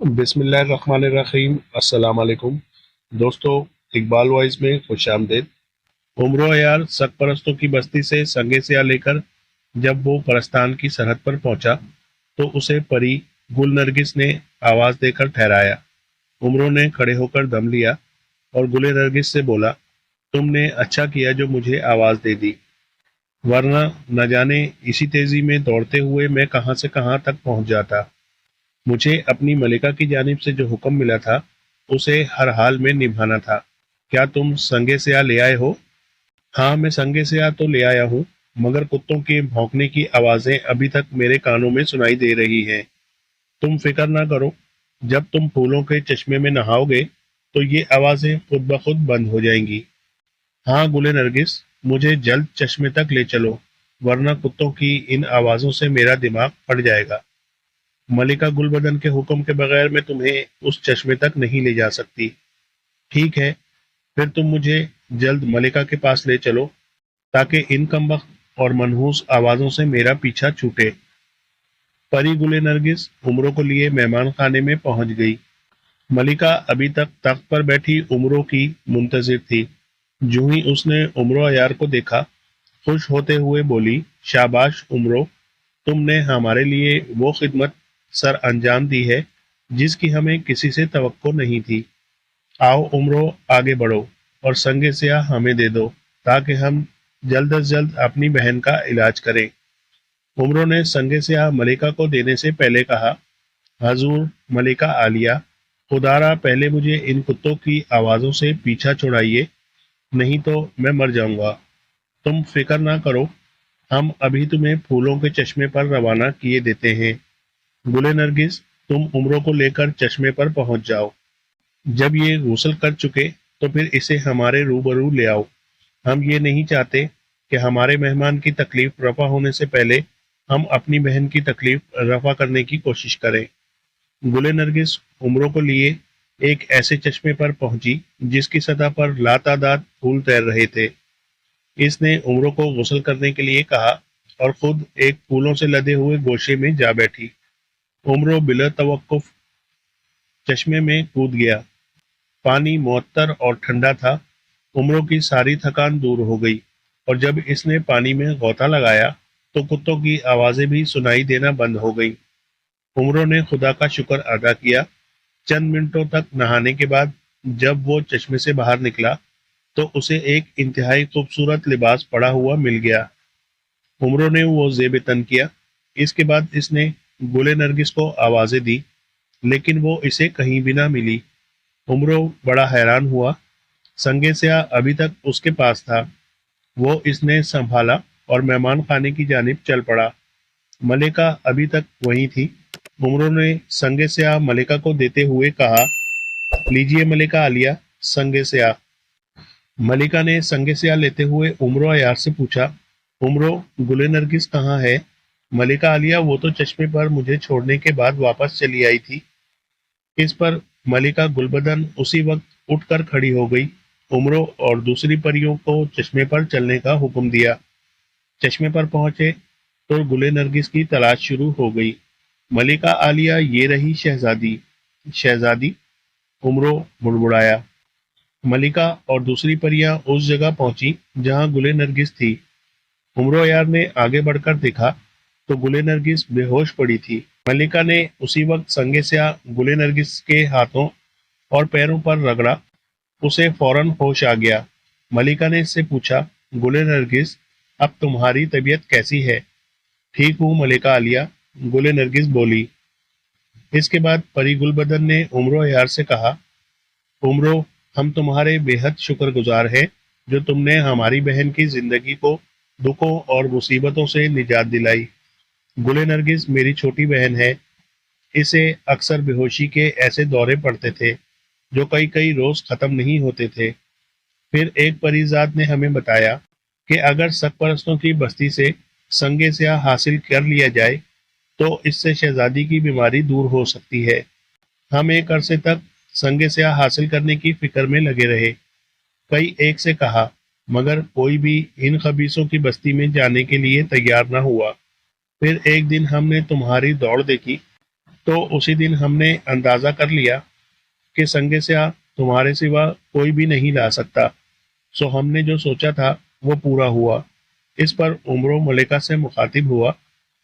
بسم اللہ الرحمن الرحیم۔ السلام علیکم دوستو، اقبال وائز میں خوش آمدید۔ عمر و عیار سگ پرستوں کی بستی سے سنگے سیاہ لے کر جب وہ پرستان کی سرحد پر پہنچا تو اسے پری گل نرگس نے آواز دے کر ٹھہرایا۔ عمرو نے کھڑے ہو کر دم لیا اور گل نرگس سے بولا، تم نے اچھا کیا جو مجھے آواز دے دی، ورنہ نہ جانے اسی تیزی میں دوڑتے ہوئے میں کہاں سے کہاں تک پہنچ جاتا۔ مجھے اپنی ملکہ کی جانب سے جو حکم ملا تھا اسے ہر حال میں نبھانا تھا۔ کیا تم سنگے سیاہ لے آئے ہو؟ ہاں، میں سنگے سیاہ تو لے آیا ہوں، مگر کتوں کے بھونکنے کی آوازیں ابھی تک میرے کانوں میں سنائی دے رہی ہیں۔ تم فکر نہ کرو، جب تم پھولوں کے چشمے میں نہاؤ گے تو یہ آوازیں خود بخود بند ہو جائیں گی۔ ہاں گل نرگس، مجھے جلد چشمے تک لے چلو، ورنہ کتوں کی ان آوازوں سے میرا دماغ پھٹ جائے گا۔ ملکہ گل بدن کے حکم کے بغیر میں تمہیں اس چشمے تک نہیں لے جا سکتی۔ ٹھیک ہے، پھر تم مجھے جلد ملکہ کے پاس لے چلو تاکہ ان کمبخت اور منحوس آوازوں سے میرا پیچھا چھوٹے۔ پری گل نرگس عمرو کو لیے مہمان خانے میں پہنچ گئی۔ ملکہ ابھی تک تخت پر بیٹھی عمرو کی منتظر تھی۔ جو ہی اس نے عمرو عیار کو دیکھا، خوش ہوتے ہوئے بولی، شاباش عمرو، تم نے ہمارے لیے وہ خدمت سر انجام دی ہے جس کی ہمیں کسی سے توقع نہیں تھی۔ آؤ عمرو، آگے بڑھو اور سنگ سیاہ ہمیں دے دو تاکہ ہم جلد از جلد اپنی بہن کا علاج کریں۔ عمرو نے سنگ سیاہ ملکہ کو دینے سے پہلے کہا، حضور ملکہ عالیہ، خدا را پہلے مجھے ان کتوں کی آوازوں سے پیچھا چھڑائیے، نہیں تو میں مر جاؤں گا۔ تم فکر نہ کرو، ہم ابھی تمہیں پھولوں کے چشمے پر روانہ کیے دیتے ہیں۔ گل نرگس، تم عمرو کو لے کر چشمے پر پہنچ جاؤ۔ جب یہ غسل کر چکے تو پھر اسے ہمارے روبرو لے آؤ۔ ہم یہ نہیں چاہتے کہ ہمارے مہمان کی تکلیف رفع ہونے سے پہلے ہم اپنی بہن کی تکلیف رفع کرنے کی کوشش کریں۔ گل نرگس عمرو کو لیے ایک ایسے چشمے پر پہنچی جس کی سطح پر لاتعداد پھول تیر رہے تھے۔ اس نے عمرو کو غسل کرنے کے لیے کہا اور خود ایک پھولوں سے لدے ہوئے گوشے میں جا بیٹھی۔ عمرو بلا توقف چشمے میں کود گیا۔ پانی معطر اور ٹھنڈا تھا۔ عمرو کی ساری تھکان دور ہو گئی، اور جب اس نے پانی میں غوطہ لگایا تو کتوں کی آوازیں بھی سنائی دینا بند ہو گئیں۔ عمرو نے خدا کا شکر ادا کیا۔ چند منٹوں تک نہانے کے بعد جب وہ چشمے سے باہر نکلا تو اسے ایک انتہائی خوبصورت لباس پڑا ہوا مل گیا۔ عمرو نے وہ زیب تن کیا۔ اس کے بعد اس نے گل نرگس کو آوازیں دی، لیکن وہ اسے کہیں بھی نہ ملی۔ عمرو بڑا حیران ہوا۔ سنگ سیاہ ابھی تک اس کے پاس تھا۔ وہ اس نے سنبھالا اور مہمان خانے کی جانب چل پڑا۔ ملکہ ابھی تک وہیں تھی۔ عمرو نے سنگ سیاہ ملکہ کو دیتے ہوئے کہا، لیجیے ملکہ عالیہ، سنگ سیاہ۔ ملکہ نے سنگ سیاہ لیتے ہوئے عمرو عیار سے پوچھا، عمرو، گل نرگس کہاں ہے؟ ملکہ عالیہ، وہ تو چشمے پر مجھے چھوڑنے کے بعد واپس چلی آئی تھی۔ اس پر ملکہ گلبدن اسی وقت اٹھ کر کھڑی ہو گئی۔ عمرو اور دوسری پریوں کو چشمے پر چلنے کا حکم دیا۔ چشمے پر پہنچے تو گل نرگس کی تلاش شروع ہو گئی۔ ملکہ عالیہ، یہ رہی شہزادی۔ شہزادی؟ عمرو بڑبڑایا۔ ملکہ اور دوسری پریاں اس جگہ پہنچی جہاں گل نرگس تھی۔ عمرو عیار نے آگے بڑھ کر دیکھا تو گل نرگس بے ہوش پڑی تھی۔ ملکہ نے اسی وقت سنگ سیاہ گل نرگس کے ہاتھوں اور پیروں پر رگڑا۔ اسے فوراً ہوش آ گیا۔ ملکہ نے اس سے پوچھا، گل نرگس، اب تمہاری طبیعت کیسی ہے؟ ٹھیک ہوں ملکہ عالیہ، گل نرگس بولی۔ اس کے بعد پری گل بدن نے عمرو عیار سے کہا، عمرو، ہم تمہارے بے حد شکر گزار ہیں جو تم نے ہماری بہن کی زندگی کو دکھوں اور مصیبتوں سے نجات دلائی۔ گل نرگس میری چھوٹی بہن ہے۔ اسے اکثر بے ہوشی کے ایسے دورے پڑتے تھے جو کئی کئی روز ختم نہیں ہوتے تھے۔ پھر ایک پریزاد نے ہمیں بتایا کہ اگر سگ پرستوں کی بستی سے سنگ سیاہ حاصل کر لیا جائے تو اس سے شہزادی کی بیماری دور ہو سکتی ہے۔ ہم ایک عرصے تک سنگ سیاہ حاصل کرنے کی فکر میں لگے رہے۔ کئی ایک سے کہا، مگر کوئی بھی ان خبیثوں کی بستی میں جانے کے لیے تیار نہ ہوا۔ پھر ایک دن ہم نے تمہاری دوڑ دیکھی تو اسی دن ہم نے اندازہ کر لیا کہ سنگ سیاہ تمہارے سوا کوئی بھی نہیں لا سکتا، سو ہم نے جو سوچا تھا وہ پورا ہوا۔ اس پر عمرو ملکہ سے مخاطب ہوا،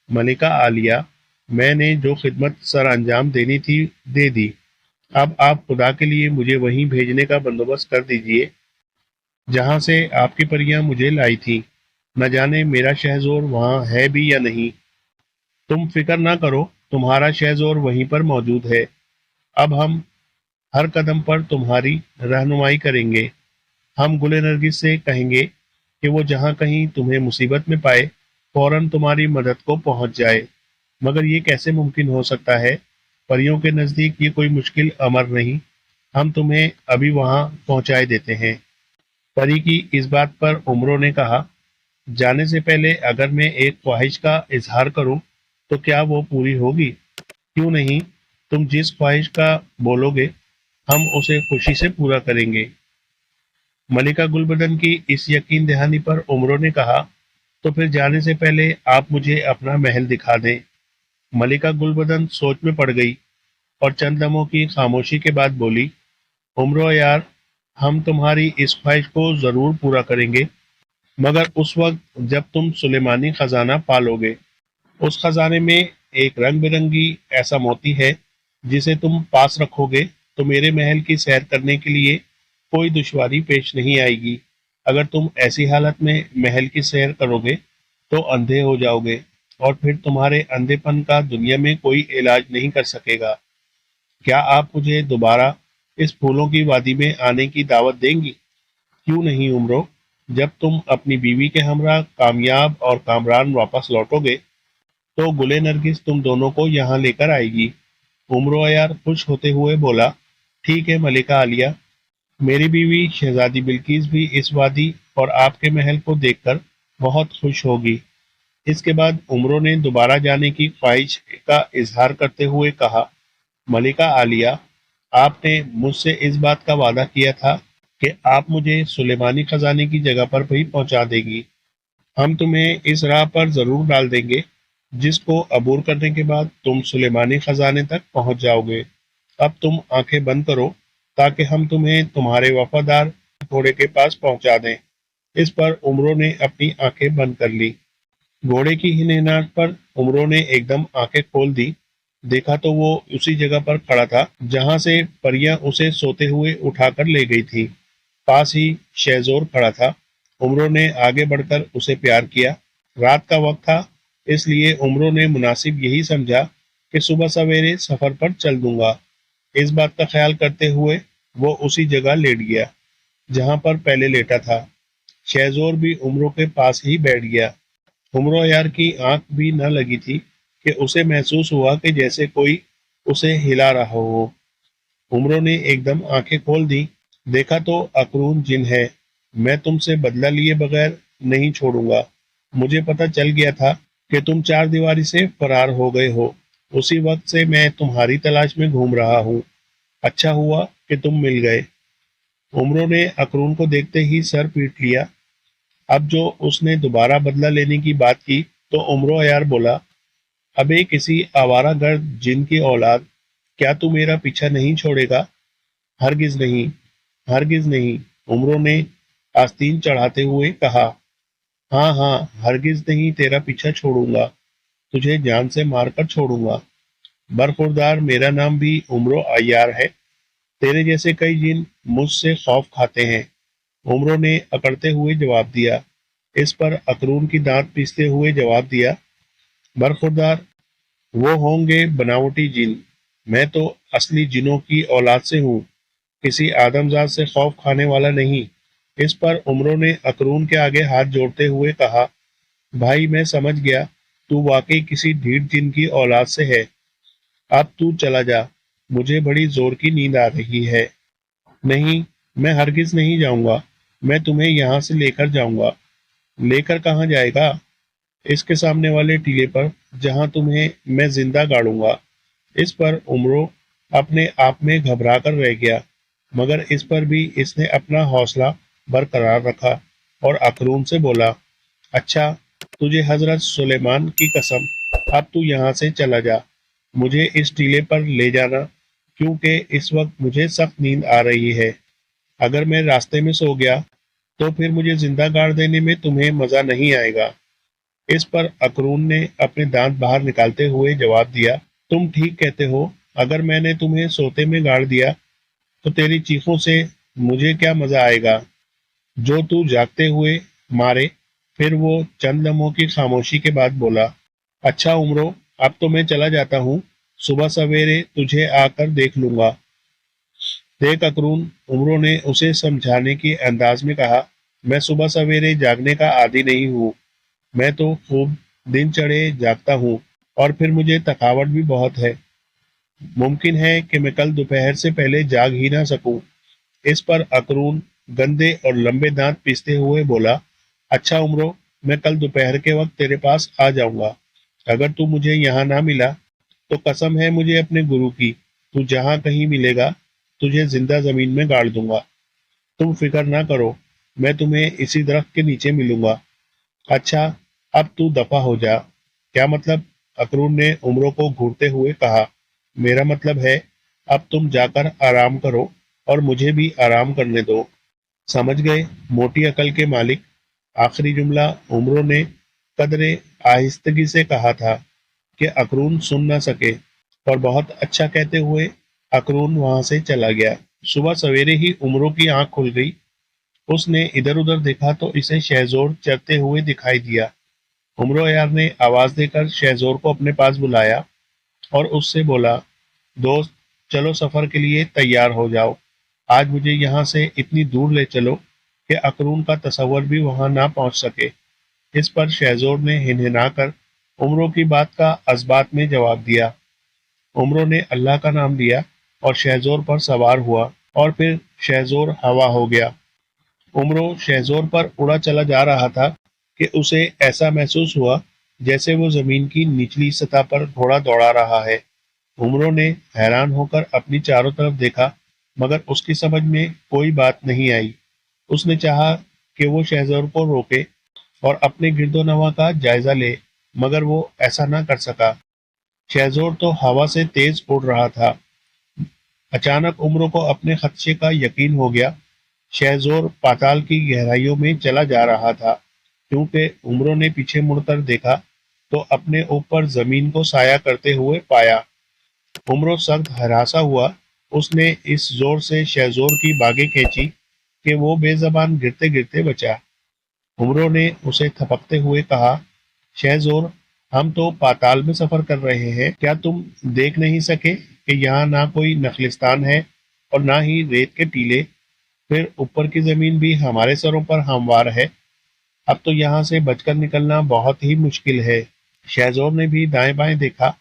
ملکہ عالیہ، میں نے جو خدمت سر انجام دینی تھی دے دی، اب آپ خدا کے لیے مجھے وہیں بھیجنے کا بندوبست کر دیجئے جہاں سے آپ کی پریاں مجھے لائی تھی، نہ جانے میرا شہزور وہاں ہے بھی یا نہیں۔ تم فکر نہ کرو، تمہارا شہزور وہیں پر موجود ہے، اب ہم ہر قدم پر تمہاری رہنمائی کریں گے۔ ہم گل نرگس سے کہیں گے کہ وہ جہاں کہیں تمہیں مصیبت میں پائے فوراً تمہاری مدد کو پہنچ جائے، مگر یہ کیسے ممکن ہو سکتا ہے؟ پریوں کے نزدیک یہ کوئی مشکل امر نہیں، ہم تمہیں ابھی وہاں پہنچائے دیتے ہیں۔ پری کی اس بات پر عمرو نے کہا، جانے سے پہلے اگر میں ایک خواہش کا اظہار کروں تو کیا وہ پوری ہوگی؟ کیوں نہیں، تم جس خواہش کا بولو گے ہم اسے خوشی سے پورا کریں گے۔ ملکہ گلبدن کی اس یقین دہانی پر عمرو نے کہا، تو پھر جانے سے پہلے آپ مجھے اپنا محل دکھا دیں۔ ملکہ گلبدن سوچ میں پڑ گئی اور چند لمحوں کی خاموشی کے بعد بولی، عمرو یار، ہم تمہاری اس خواہش کو ضرور پورا کریں گے، مگر اس وقت جب تم سلیمانی خزانہ پالو گے۔ اس خزانے میں ایک رنگ برنگی ایسا موتی ہے جسے تم پاس رکھو گے تو میرے محل کی سیر کرنے کے لیے کوئی دشواری پیش نہیں آئے گی۔ اگر تم ایسی حالت میں محل کی سیر کرو گے تو اندھے ہو جاؤ گے اور پھر تمہارے اندھے پن کا دنیا میں کوئی علاج نہیں کر سکے گا۔ کیا آپ مجھے دوبارہ اس پھولوں کی وادی میں آنے کی دعوت دیں گی؟ کیوں نہیں عمرو، جب تم اپنی بیوی کے ہمراہ کامیاب اور کامران واپس لوٹو گے تو گل نرگس تم دونوں کو یہاں لے کر آئے گی۔ عمرو عیار خوش ہوتے ہوئے بولا، ٹھیک ہے ملکہ عالیہ، میری بیوی شہزادی بلقیس بھی اس وادی اور آپ کے محل کو دیکھ کر بہت خوش ہوگی۔ اس کے بعد عمرو نے دوبارہ جانے کی خواہش کا اظہار کرتے ہوئے کہا، ملکہ عالیہ، آپ نے مجھ سے اس بات کا وعدہ کیا تھا کہ آپ مجھے سلیمانی خزانے کی جگہ پر بھی پہنچا دے گی۔ ہم تمہیں اس راہ پر ضرور ڈال دیں گے جس کو عبور کرنے کے بعد تم سلیمانی خزانے تک پہنچ جاؤ گے۔ اب تم آنکھیں بند کرو تاکہ ہم تمہیں تمہارے وفادار گھوڑے کے پاس پہنچا دیں۔ اس پر عمرو نے اپنی آنکھیں بند کر لی۔ گھوڑے کی ہنہناہٹ پر عمرو نے ایک دم آنکھیں کھول دی، دیکھا تو وہ اسی جگہ پر کھڑا تھا جہاں سے پریاں اسے سوتے ہوئے اٹھا کر لے گئی تھی۔ پاس ہی شہزور کھڑا تھا۔ عمرو نے آگے بڑھ کر اسے پیار کیا۔ رات کا وقت تھا، اس لیے عمرو نے مناسب یہی سمجھا کہ صبح سویرے سفر پر چل دوں گا۔ اس بات کا خیال کرتے ہوئے وہ اسی جگہ لیٹ گیا جہاں پر پہلے لیٹا تھا۔ شہزور بھی عمرو کے پاس ہی بیٹھ گیا۔ عمرو یار کی آنکھ بھی نہ لگی تھی کہ اسے محسوس ہوا کہ جیسے کوئی اسے ہلا رہا ہو۔ عمرو نے ایک دم آنکھیں کھول دی، دیکھا تو اکرون جن ہے۔ میں تم سے بدلہ لیے بغیر نہیں چھوڑوں گا۔ مجھے پتہ چل گیا تھا کہ تم چار دیواری سے فرار ہو گئے ہو، اسی وقت سے میں تمہاری تلاش میں گھوم رہا ہوں۔ اچھا ہوا کہ تم مل گئے۔ عمرو نے اکرون کو دیکھتے ہی سر پیٹ لیا۔ اب جو اس نے دوبارہ بدلہ لینے کی بات کی تو عمرو عیار بولا، ابے کسی آوارہ گرد جن کی اولاد، کیا تو میرا پیچھا نہیں چھوڑے گا؟ ہرگز نہیں، ہرگز نہیں، عمرو نے آستین چڑھاتے ہوئے کہا۔ ہاں ہاں، ہرگز نہیں تیرا پیچھا چھوڑوں گا، تجھے جان سے مار کر چھوڑوں گا۔ برخوردار، میرا نام بھی عمرو عیار ہے، تیرے جیسے کئی جن مجھ سے خوف کھاتے ہیں، عمرو نے اکڑتے ہوئے جواب دیا۔ اس پر اکرون کی دانت پیستے ہوئے جواب دیا، برخوردار، وہ ہوں گے بناوٹی جن، میں تو اصلی جنوں کی اولاد سے ہوں، کسی آدمزاد سے خوف کھانے والا نہیں۔ اس پر عمرو نے اکرون کے آگے ہاتھ جوڑتے ہوئے کہا، بھائی میں سمجھ گیا، تو واقعی کسی ڈھیٹ جن کی اولاد سے ہے۔ اب تو چلا جا، مجھے بڑی زور کی نیند آ رہی ہے۔ نہیں، میں ہرگز نہیں جاؤں گا، میں تمہیں یہاں سے لے کر جاؤں گا۔ لے کر کہاں جائے گا؟ اس کے سامنے والے ٹیلے پر جہاں تمہیں میں زندہ گاڑوں گا۔ اس پر عمرو اپنے آپ میں گھبرا کر رہ گیا، مگر اس پر بھی اس نے اپنا حوصلہ برقرار رکھا اور اکرون سے بولا، اچھا، تجھے حضرت سلیمان کی قسم، اب تو یہاں سے چلا جا، مجھے اس ٹیلے پر لے جانا، کیونکہ اس وقت مجھے سخت نیند آ رہی ہے۔ اگر میں راستے میں سو گیا تو پھر مجھے زندہ گاڑ دینے میں تمہیں مزہ نہیں آئے گا۔ اس پر اکرون نے اپنے دانت باہر نکالتے ہوئے جواب دیا، تم ٹھیک کہتے ہو، اگر میں نے تمہیں سوتے میں گاڑ دیا تو تیری چیخوں سے مجھے کیا مزہ آئے گا جو تو جاگتے ہوئے مارے۔ پھر وہ چند لمحوں کی خاموشی کے بعد بولا، اچھا عمرو، اب تو میں چلا جاتا ہوں، صبح سویرے تجھے آ کر دیکھ لوں گا۔ دیکھ اکرون، عمرو نے اسے سمجھانے کے انداز میں کہا، میں صبح سویرے جاگنے کا عادی نہیں ہوں، میں تو خوب دن چڑھے جاگتا ہوں، اور پھر مجھے تھکاوٹ بھی بہت ہے، ممکن ہے کہ میں کل دوپہر سے پہلے جاگ ہی نہ سکوں۔ اس پر اکرون گندے اور لمبے دانت پیستے ہوئے بولا، اچھا عمرو، میں کل دوپہر کے وقت تیرے پاس آ جاؤں گا۔ اگر تو مجھے یہاں نہ ملا تو قسم ہے مجھے اپنے گرو کی، تو جہاں کہیں ملے گا تجھے زندہ زمین میں گاڑ دوں گا۔ تم فکر نہ کرو، میں تمہیں اسی درخت کے نیچے ملوں گا۔ اچھا، اب تو دفع ہو جا۔ کیا مطلب؟ اکرون نے عمرو کو گھورتے ہوئے کہا، میرا مطلب ہے اب تم جا کر آرام کرو اور مجھے بھی آرام کرنے دو۔ سمجھ گئے موٹی عقل کے مالک؟ آخری جملہ عمرو نے قدرے آہستگی سے کہا تھا کہ اکرون سن نہ سکے، اور بہت اچھا کہتے ہوئے اکرون وہاں سے چلا گیا۔ صبح سویرے ہی عمرو کی آنکھ کھل گئی۔ اس نے ادھر ادھر دیکھا تو اسے شہزور چلتے ہوئے دکھائی دیا۔ عمرو عیار نے آواز دے کر شہزور کو اپنے پاس بلایا اور اس سے بولا، دوست، چلو سفر کے لیے تیار ہو جاؤ۔ آج مجھے یہاں سے اتنی دور لے چلو کہ اکرون کا تصور بھی وہاں نہ پہنچ سکے۔ اس پر شہزور نے ہنہنا کر عمرو کی بات کا اثبات میں جواب دیا۔ عمرو نے اللہ کا نام لیا اور شہزور پر سوار ہوا، اور پھر شہزور ہوا ہو گیا۔ عمرو شہزور پر اڑا چلا جا رہا تھا کہ اسے ایسا محسوس ہوا جیسے وہ زمین کی نچلی سطح پر گھوڑا دوڑا رہا ہے۔ عمرو نے حیران ہو کر اپنی چاروں طرف دیکھا، مگر اس کی سمجھ میں کوئی بات نہیں آئی۔ اس نے چاہا کہ وہ شہزور کو روکے اور اپنے گرد و نواح کا جائزہ لے، مگر وہ ایسا نہ کر سکا۔ شہزور تو ہوا سے تیز اڑ رہا تھا۔ اچانک عمرو کو اپنے خدشے کا یقین ہو گیا۔ شہزور پاتال کی گہرائیوں میں چلا جا رہا تھا۔ کیونکہ عمرو نے پیچھے مڑ کر دیکھا تو اپنے اوپر زمین کو سایہ کرتے ہوئے پایا۔ عمرو سخت ہراسا ہوا۔ اس نے اس زور سے شہزور کی باگیں کھینچی کہ وہ بے زبان گرتے گرتے بچا۔ عمرو نے اسے تھپکتے ہوئے کہا، شہزور، ہم تو پاتال میں سفر کر رہے ہیں، کیا تم دیکھ نہیں سکے کہ یہاں نہ کوئی نخلستان ہے اور نہ ہی ریت کے ٹیلے، پھر اوپر کی زمین بھی ہمارے سروں پر ہموار ہے، اب تو یہاں سے بچ کر نکلنا بہت ہی مشکل ہے۔ شہزور نے بھی دائیں بائیں دیکھا،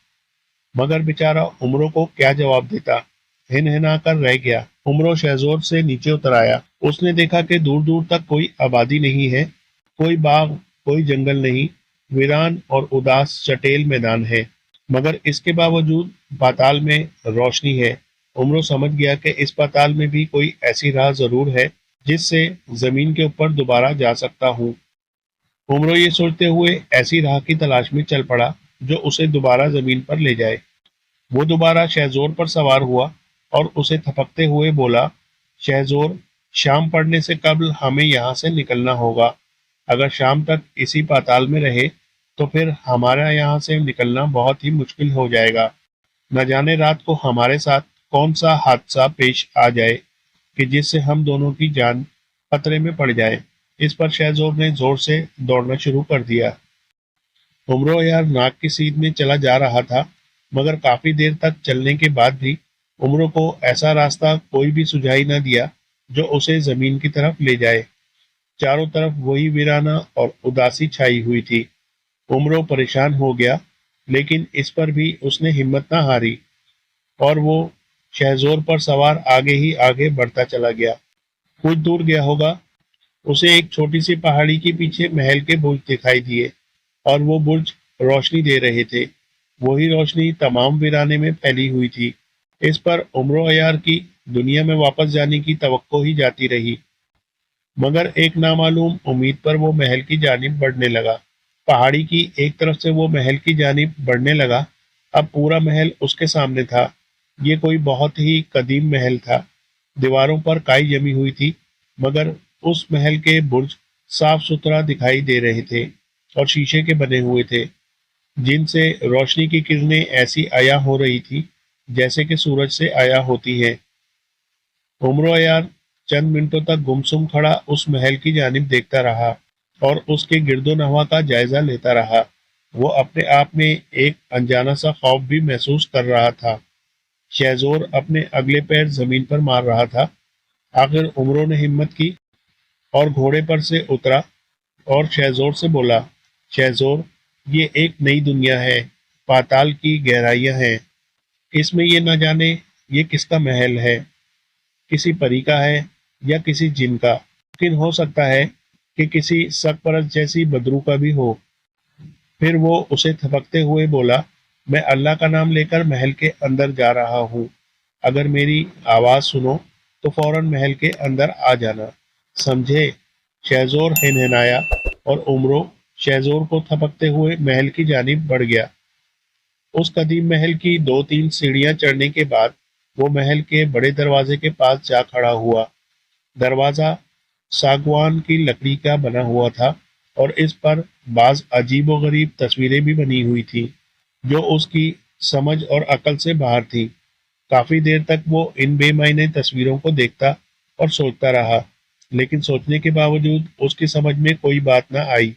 مگر بیچارہ عمرو کو کیا جواب دیتا، ہنہنا کر رہ گیا۔ عمرو شہزور سے نیچے اتر آیا۔ اس نے دیکھا کہ دور دور تک کوئی آبادی نہیں ہے، کوئی باغ، کوئی جنگل نہیں، ویران اور اداس چٹیل میدان ہے، مگر اس کے باوجود پاتال میں روشنی ہے۔ عمرو سمجھ گیا کہ اس پاتال میں بھی کوئی ایسی راہ ضرور ہے جس سے زمین کے اوپر دوبارہ جا سکتا ہوں۔ عمرو یہ سوچتے ہوئے ایسی راہ کی تلاش میں چل پڑا جو اسے دوبارہ زمین پر لے جائے۔ وہ دوبارہ شہزور پر سوار ہوا اور اسے تھپکتے ہوئے بولا، شہزور، شام پڑنے سے قبل ہمیں یہاں سے نکلنا ہوگا۔ اگر شام تک اسی پاتال میں رہے تو پھر ہمارا یہاں سے نکلنا بہت ہی مشکل ہو جائے گا۔ نہ جانے رات کو ہمارے ساتھ کون سا حادثہ پیش آ جائے کہ جس سے ہم دونوں کی جان خطرے میں پڑ جائے۔ اس پر شہزور نے زور سے دوڑنا شروع کر دیا۔ عمرو یار ناک کی سیدھ میں چلا جا رہا تھا، مگر کافی دیر تک چلنے کے بعد بھی عمرو کو ایسا راستہ کوئی بھی سجھائی نہ دیا جو اسے زمین کی طرف لے جائے۔ چاروں طرف وہی ویرانہ اور اداسی چھائی ہوئی تھی۔ عمرو پریشان ہو گیا، لیکن اس پر بھی اس نے ہمت نہ ہاری، اور وہ شہزور پر سوار آگے ہی آگے بڑھتا چلا گیا۔ کچھ دور گیا ہوگا، اسے ایک چھوٹی سی پہاڑی کے پیچھے محل کے برج دکھائی دیے، اور وہ برج روشنی دے رہے تھے۔ وہی روشنی تمام ویرانے میں پھیلی ہوئی تھی۔ اس پر عمرو عیار کی دنیا میں واپس جانے کی توقع ہی جاتی رہی، مگر ایک نامعلوم امید پر وہ محل کی جانب بڑھنے لگا۔ پہاڑی کی ایک طرف سے وہ محل کی جانب بڑھنے لگا اب پورا محل اس کے سامنے تھا۔ یہ کوئی بہت ہی قدیم محل تھا۔ دیواروں پر کائی جمی ہوئی تھی، مگر اس محل کے برج صاف ستھرا دکھائی دے رہے تھے اور شیشے کے بنے ہوئے تھے، جن سے روشنی کی کرنیں ایسی عیاں ہو رہی تھی جیسے کہ سورج سے عیاں ہوتی ہیں۔ عمر عیار چند منٹوں تک گمسم کھڑا اس محل کی جانب دیکھتا رہا اور اس کے گرد و نواح کا جائزہ لیتا رہا۔ وہ اپنے آپ میں ایک انجانا سا خوف بھی محسوس کر رہا تھا۔ شہزور اپنے اگلے پیر زمین پر مار رہا تھا۔ آخر عمرو نے ہمت کی اور گھوڑے پر سے اترا اور شہزور سے بولا، شہزور، یہ ایک نئی دنیا ہے، پاتال کی گہرائیاں ہیں، اس میں یہ نہ جانے یہ کس کا محل ہے، کسی پری کا ہے یا کسی جن کا، ممکن ہو سکتا ہے کہ کسی سگ پرست جیسی بدرو کا بھی ہو۔ پھر وہ اسے تھپکتے ہوئے بولا، میں اللہ کا نام لے کر محل کے اندر جا رہا ہوں، اگر میری آواز سنو تو فوراً محل کے اندر آ جانا، سمجھے؟ شہزور ہنہنایا اور عمرو شہزور کو تھپکتے ہوئے محل کی جانب بڑھ گیا۔ اس قدیم محل کی 2-3 سیڑھیاں چڑھنے کے بعد وہ محل کے بڑے دروازے کے پاس جا کھڑا ہوا۔ دروازہ ساگوان کی لکڑی کا بنا ہوا تھا اور اس پر بعض عجیب و غریب تصویریں بھی بنی ہوئی تھیں جو اس کی سمجھ اور عقل سے باہر تھیں۔ کافی دیر تک وہ ان بے معنی تصویروں کو دیکھتا اور سوچتا رہا، لیکن سوچنے کے باوجود اس کی سمجھ میں کوئی بات نہ آئی۔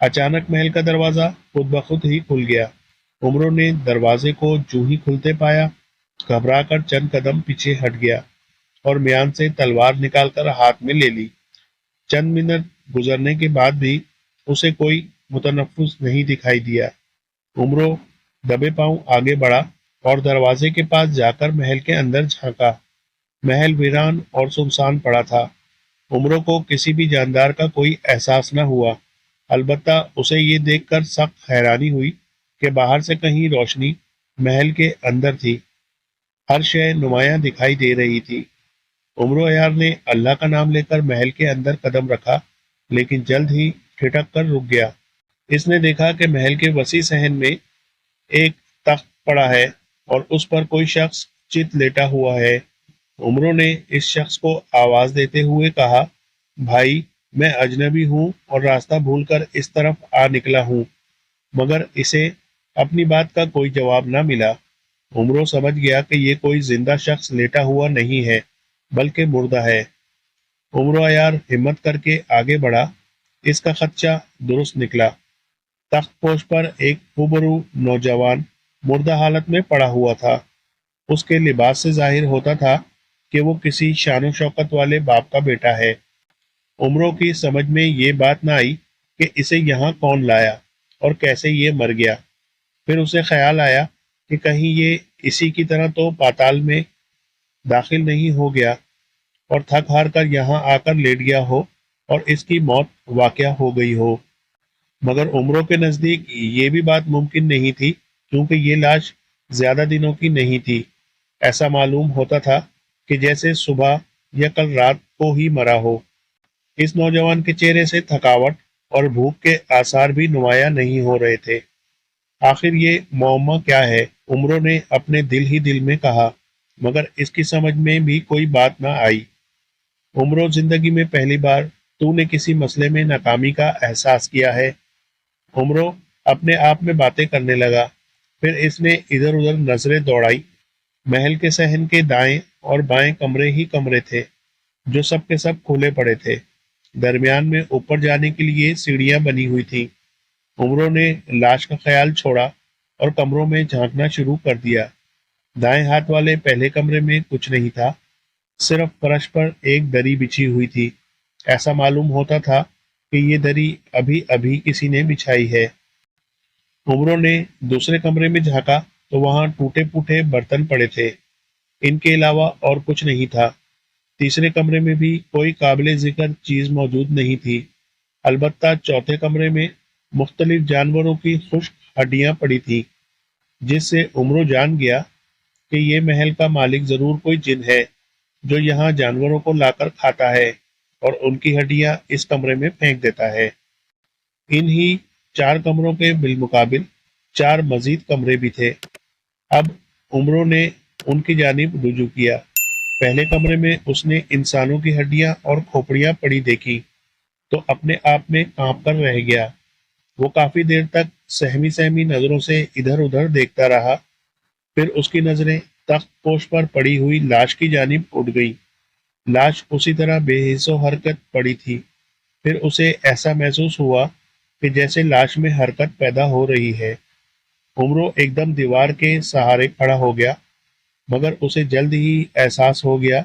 اچانک محل کا دروازہ خود بخود ہی کھل گیا۔ عمرو نے دروازے کو جو ہی کھلتے پایا، گھبرا کر چند قدم پیچھے ہٹ گیا اور میان سے تلوار نکال کر ہاتھ میں لے لی۔ چند منٹ گزرنے کے بعد بھی اسے کوئی متنفس نہیں دکھائی دیا۔ عمرو دبے پاؤں آگے بڑھا اور دروازے کے پاس جا کر محل کے اندر جھانکا۔ محل ویران اور سنسان پڑا تھا۔ عمرو کو کسی بھی جاندار کا کوئی احساس نہ ہوا، البتہ اسے یہ دیکھ کر سخت حیرانی ہوئی کہ باہر سے کہیں روشنی محل کے اندر تھی۔ ہر شے نمایاں دکھائی دے رہی تھی۔ عمرو عیار نے اللہ کا نام لے کر محل کے اندر قدم رکھا، لیکن جلد ہی ٹھٹک کر رک گیا۔ اس نے دیکھا کہ محل کے وسیع صحن میں ایک تخت پڑا ہے اور اس پر کوئی شخص چت لیٹا ہوا ہے۔ عمرو نے اس شخص کو آواز دیتے ہوئے کہا، بھائی، میں اجنبی ہوں اور راستہ بھول کر اس طرف آ نکلا ہوں، مگر اسے اپنی بات کا کوئی جواب نہ ملا۔ عمرو سمجھ گیا کہ یہ کوئی زندہ شخص لیٹا ہوا نہیں ہے بلکہ مردہ ہے۔ عمرو عیار ہمت کر کے آگے بڑھا۔ اس کا خدشہ درست نکلا۔ تخت پوش پر ایک روبرو نوجوان مردہ حالت میں پڑا ہوا تھا۔ اس کے لباس سے ظاہر ہوتا تھا کہ وہ کسی شان و شوکت والے باپ کا بیٹا ہے۔ عمرو کی سمجھ میں یہ بات نہ آئی کہ اسے یہاں کون لایا اور کیسے یہ مر گیا۔ پھر اسے خیال آیا کہ کہیں یہ اسی کی طرح تو پاتال میں داخل نہیں ہو گیا اور تھک ہار کر یہاں آ کر لیٹ گیا ہو اور اس کی موت واقع ہو گئی ہو۔ مگر عمرو کے نزدیک یہ بھی بات ممکن نہیں تھی، کیونکہ یہ لاش زیادہ دنوں کی نہیں تھی۔ ایسا معلوم ہوتا تھا کہ جیسے صبح یا کل رات کو ہی مرا ہو۔ اس نوجوان کے چہرے سے تھکاوٹ اور بھوک کے آثار بھی نمایاں نہیں ہو رہے تھے۔ آخر یہ معمہ کیا ہے؟ عمرو نے اپنے دل ہی دل میں کہا، مگر اس کی سمجھ میں بھی کوئی بات نہ آئی۔ عمرو، زندگی میں پہلی بار تو نے کسی مسئلے میں ناکامی کا احساس کیا ہے؟ عمرو اپنے آپ میں باتیں کرنے لگا۔ پھر اس نے ادھر ادھر نظریں دوڑائی۔ محل کے صحن کے دائیں اور بائیں کمرے ہی کمرے تھے جو سب کے سب کھلے پڑے تھے۔ درمیان میں اوپر جانے کے لیے سیڑھیاں بنی ہوئی تھیں۔ عمرو نے لاش کا خیال چھوڑا اور کمروں میں جھانکنا شروع کر دیا۔ دائیں ہاتھ والے پہلے کمرے میں کچھ نہیں تھا، صرف فرش پر ایک دری بچھی ہوئی تھی۔ ایسا معلوم ہوتا تھا کہ یہ دری ابھی ابھی کسی نے بچھائی ہے۔ عمرو نے دوسرے کمرے میں جھانکا تو وہاں ٹوٹے پھوٹے برتن پڑے تھے، ان کے علاوہ اور کچھ نہیں تھا۔ تیسرے کمرے میں بھی کوئی قابل ذکر چیز موجود نہیں تھی، البتہ چوتھے کمرے میں مختلف جانوروں کی خشک ہڈیاں پڑی تھیں، جس سے عمرو جان گیا کہ یہ محل کا مالک ضرور کوئی جن ہے جو یہاں جانوروں کو لا کر کھاتا ہے اور ان کی ہڈیاں اس کمرے میں پھینک دیتا ہے۔ انہی 4 کمروں کے بالمقابل 4 مزید کمرے بھی تھے۔ اب عمرو نے ان کی جانب رجوع کیا۔ پہلے کمرے میں اس نے انسانوں کی ہڈیاں اور کھوپڑیاں پڑی دیکھی تو اپنے آپ میں کانپ کر رہ گیا۔ وہ کافی دیر تک سہمی سہمی نظروں سے ادھر ادھر دیکھتا رہا، پھر اس کی نظریں تخت پوش پر پڑی ہوئی لاش کی جانب اٹھ گئی۔ لاش اسی طرح بے حس و حرکت پڑی تھی۔ پھر اسے ایسا محسوس ہوا کہ جیسے لاش میں حرکت پیدا ہو رہی ہے۔ عمرو ایک دم دیوار کے سہارے کھڑا ہو گیا، مگر اسے جلد ہی احساس ہو گیا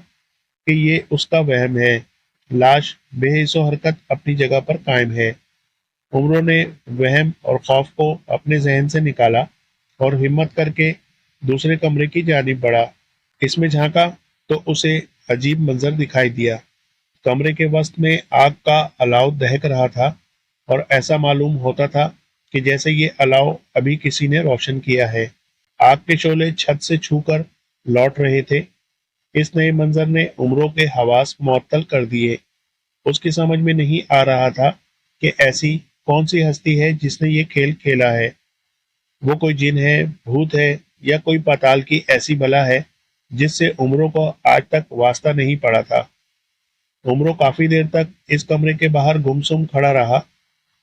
کہ یہ اس کا وہم ہے۔ لاش بے حس و حرکت اپنی جگہ پر قائم ہے۔ عمرو نے وہم اور خوف کو اپنے ذہن سے نکالا اور ہمت کر کے دوسرے کمرے کی جانب بڑھا۔ اس میں جھانکا تو اسے عجیب منظر دکھائی دیا۔ کمرے کے وسط میں آگ کا الاؤ دہک رہا تھا اور ایسا معلوم ہوتا تھا کہ جیسے یہ الاؤ ابھی کسی نے روشن کیا ہے۔ آگ کے شعلے چھت سے چھو کر لوٹ رہے تھے۔ اس نئے منظر نے عمرو کے حواس معطل کر دیے۔ اس کی سمجھ میں نہیں آ رہا تھا کہ ایسی کون سی ہستی ہے جس نے یہ کھیل کھیلا ہے۔ وہ کوئی جن ہے، بھوت ہے، یا کوئی پاتال کی ایسی بلا ہے جس سے عمرو کو آج تک واسطہ نہیں پڑا تھا۔ عمرو کافی دیر تک اس کمرے کے باہر گمسم کھڑا رہا،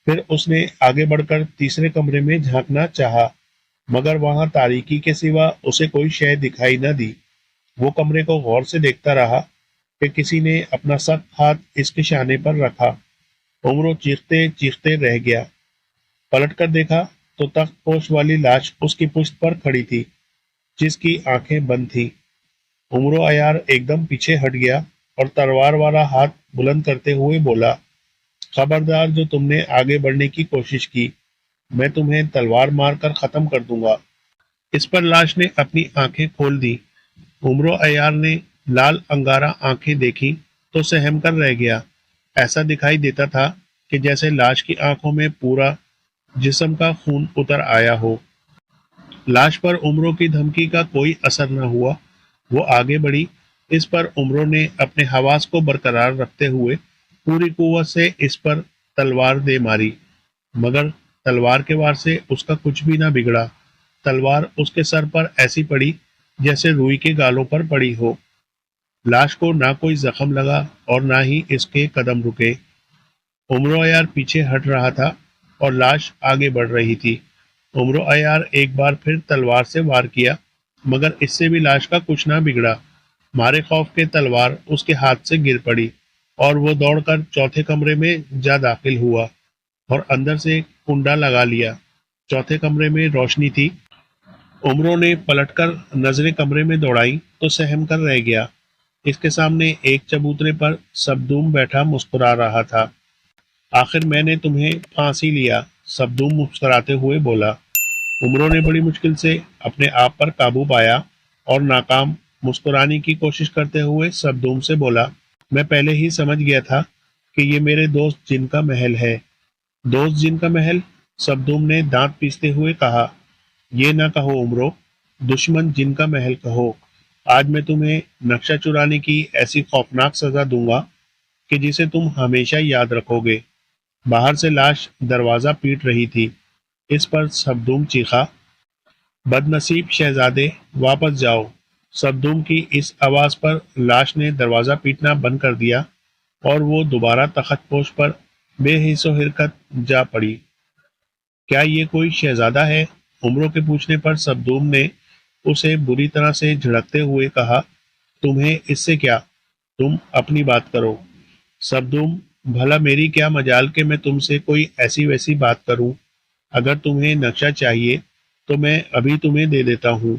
پھر اس نے آگے بڑھ کر تیسرے کمرے میں جھانکنا چاہا، مگر وہاں تاریکی کے سوا اسے کوئی شے دکھائی نہ دی۔ وہ کمرے کو غور سے دیکھتا رہا کہ کسی نے اپنا سخت ہاتھ اس کے شانے پر رکھا۔ عمرو چیختے چیختے رہ گیا۔ پلٹ کر دیکھا تو تخت پوش والی لاش اس کی پشت پر کھڑی تھی، جس کی آنکھیں بند تھیں۔ عمرو عیار ایک دم پیچھے ہٹ گیا اور تلوار والا ہاتھ بلند کرتے ہوئے بولا، خبردار جو تم نے آگے بڑھنے کی کوشش کی، میں تمہیں تلوار مار کر ختم کر دوں گا۔ اس پر لاش نے اپنی آنکھیں کھول دی۔ عمرو عیار نے لال انگارہ آنکھیں دیکھی تو سہم کر رہ گیا۔ ایسا دکھائی دیتا تھا کہ جیسے لاش کی آنکھوں میں پورا جسم کا خون اتر آیا ہو۔ لاش پر عمرو کی دھمکی کا کوئی اثر نہ ہوا۔ وہ آگے بڑھی۔ اس پر عمرو نے اپنے حواس کو برقرار رکھتے ہوئے پوری قوت سے اس پر تلوار دے ماری، مگر تلوار کے وار سے اس کا کچھ بھی نہ بگڑا۔ تلوار اس کے سر پر ایسی پڑی جیسے روئی کے گالوں پر پڑی ہو۔ لاش کو نہ کوئی زخم لگا اور نہ ہی اس کے قدم رکے۔ عمرو عیار پیچھے ہٹ رہا تھا اور لاش آگے بڑھ رہی تھی۔ عمرو عیار ایک بار پھر تلوار سے وار کیا، مگر اس سے بھی لاش کا کچھ نہ بگڑا۔ مارے خوف کے تلوار اس کے ہاتھ سے گر پڑی اور وہ دوڑ کر چوتھے کمرے میں جا داخل ہوا اور اندر سے کنڈا لگا لیا۔ چوتھے کمرے میں روشنی تھی۔ عمرو نے پلٹ کر نظریں کمرے میں دوڑائیں تو سہم کر رہ گیا۔ اس کے سامنے ایک چبوترے پر سبدوم بیٹھا مسکرا رہا تھا۔ آخر میں نے تمہیں پھانسی لیا، سبدوم مسکراتے ہوئے بولا۔ عمرو نے بڑی مشکل سے اپنے آپ پر قابو پایا اور ناکام مسکرانے کی کوشش کرتے ہوئے سبدوم سے بولا، میں پہلے ہی سمجھ گیا تھا کہ یہ میرے دوست جن کا محل ہے۔ دوست جن کا محل؟ سبدوم نے دانت پیستے ہوئے کہا، یہ نہ کہو عمرو، دشمن جن کا محل کہو۔ آج میں تمہیں نقشہ چرانے کی ایسی خوفناک سزا دوں گا کہ جسے تم ہمیشہ یاد رکھو گے۔ باہر سے لاش دروازہ پیٹ رہی تھی۔ اس پر سبدوم چیخا، بد نصیب شہزادے، واپس جاؤ۔ سبدوم کی اس آواز پر لاش نے دروازہ پیٹنا بند کر دیا اور وہ دوبارہ تخت پوش پر بے حس و حرکت جا پڑی۔ کیا یہ کوئی شہزادہ ہے؟ عمرو کے پوچھنے پر سبدوم نے اسے بری طرح سے جھڑکتے ہوئے کہا، تمہیں اس سے کیا؟ تم اپنی بات کرو۔ سبدوم، بھلا میری کیا مجال کہ میں تم سے کوئی ایسی ویسی بات کروں؟ اگر تمہیں نقشہ چاہیے تو میں ابھی تمہیں دے دیتا ہوں۔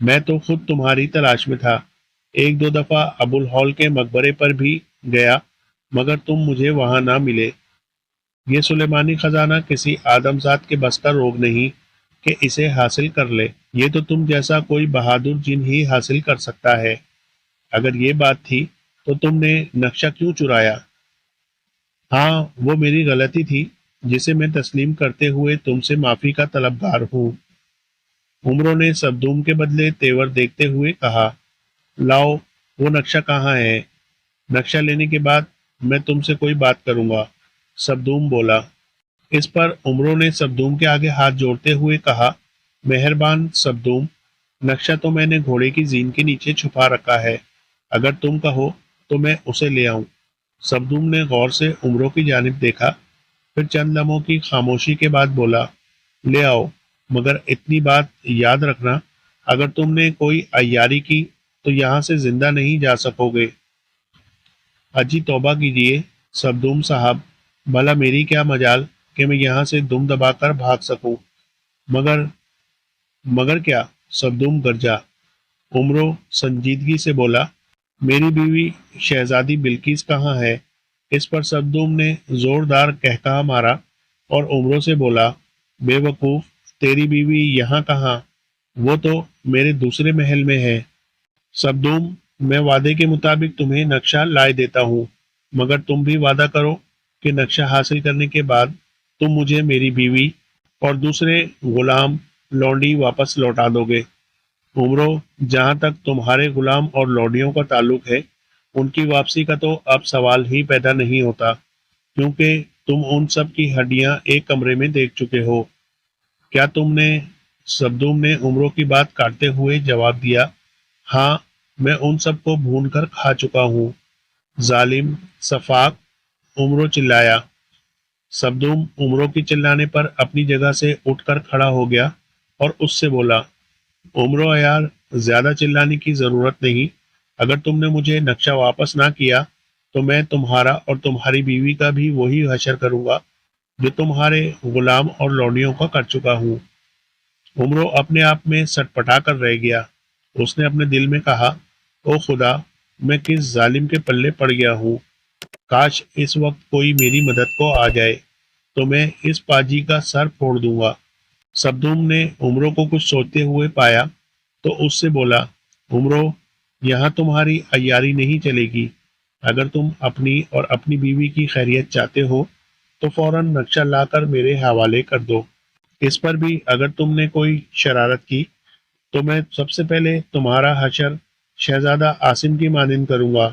میں تو خود تمہاری تلاش میں تھا، ایک دو دفعہ ابو الہول کے مقبرے پر بھی گیا، مگر تم مجھے وہاں نہ ملے۔ یہ سلیمانی خزانہ کسی آدم ذات کے بس کا روگ نہیں کہ اسے حاصل کر لے، یہ تو تم جیسا کوئی بہادر جن ہی حاصل کر سکتا ہے۔ اگر یہ بات تھی تو تم نے نقشہ کیوں چرایا؟ ہاں، وہ میری غلطی تھی جسے میں تسلیم کرتے ہوئے تم سے معافی کا طلبگار ہوں۔ عمرو نے سبدوم کے بدلے تیور دیکھتے ہوئے کہا، لاؤ، وہ نقشہ کہاں ہے؟ نقشہ لینے کے بعد میں تم سے کوئی بات کروں گا، سبدوم بولا۔ اس پر عمروں نے سبدوم کے آگے ہاتھ جوڑتے ہوئے کہا، مہربان سبدوم، نقشہ تو میں نے گھوڑے کی زین کے نیچے چھپا رکھا ہے، اگر تم کہو تو میں اسے لے آؤں۔ سبدوم نے غور سے عمروں کی جانب دیکھا، پھر چند لمحوں کی خاموشی کے بعد بولا، لے آؤ، مگر اتنی بات یاد رکھنا، اگر تم نے کوئی عیاری کی تو یہاں سے زندہ نہیں جا سکو گے۔ اجی توبہ کیجیے سبدوم صاحب، بھلا میری کیا مجال کہ میں یہاں سے دم دبا کر بھاگ سکوں۔ مگر مگر کیا؟ سبدوم گرجا۔ عمرو سنجیدگی سے بولا، میری بیوی شہزادی بلقیس کہاں ہے؟ اس پر سبدوم نے زوردار قہقہا مارا اور عمرو سے بولا، بے وقوف، تیری بیوی یہاں کہاں؟ وہ تو میرے دوسرے محل میں ہے۔ سبدوم، میں وعدے کے مطابق تمہیں نقشہ لائے دیتا ہوں، مگر تم بھی وعدہ کرو کہ نقشہ حاصل کرنے کے بعد تم مجھے میری بیوی اور دوسرے غلام لونڈی واپس لوٹا دو گے۔ عمرو، جہاں تک تمہارے غلام اور لونڈیوں کا تعلق ہے، ان کی واپسی کا تو اب سوال ہی پیدا نہیں ہوتا، کیونکہ تم ان سب کی ہڈیاں ایک کمرے میں دیکھ چکے ہو۔ کیا تم نے؟ سبدوم نے عمرو کی بات کاٹتے ہوئے جواب دیا، ہاں، میں ان سب کو بھون کر کھا چکا ہوں۔ ظالم، سفاک، عمرو چلایا۔ سبدوم عمرو کی چلانے پر اپنی جگہ سے اٹھ کر کھڑا ہو گیا اور اس سے بولا، عمرو یار، زیادہ چلانے کی ضرورت نہیں، اگر تم نے مجھے نقشہ واپس نہ کیا تو میں تمہارا اور تمہاری بیوی کا بھی وہی حشر کروں گا جو تمہارے غلام اور لونڈیوں کا کر چکا ہوں۔ عمرو اپنے آپ میں سٹ پٹا کر رہ گیا۔ اس نے اپنے دل میں کہا، او خدا، میں کس ظالم کے پلے پڑ گیا ہوں، کاش اس وقت کوئی میری مدد کو آ جائے تو میں اس پاجی کا سر پھوڑ دوں گا۔ سبدوم نے عمرو کو کچھ سوچتے ہوئے پایا تو اس سے بولا، عمرو، یہاں تمہاری عیاری نہیں چلے گی، اگر تم اپنی اور اپنی بیوی کی خیریت چاہتے ہو تو فوراً نقشہ لا کر میرے حوالے کر دو۔ اس پر بھی اگر تم نے کوئی شرارت کی تو میں سب سے پہلے تمہارا حشر شہزادہ عاصم کی مانند کروں گا،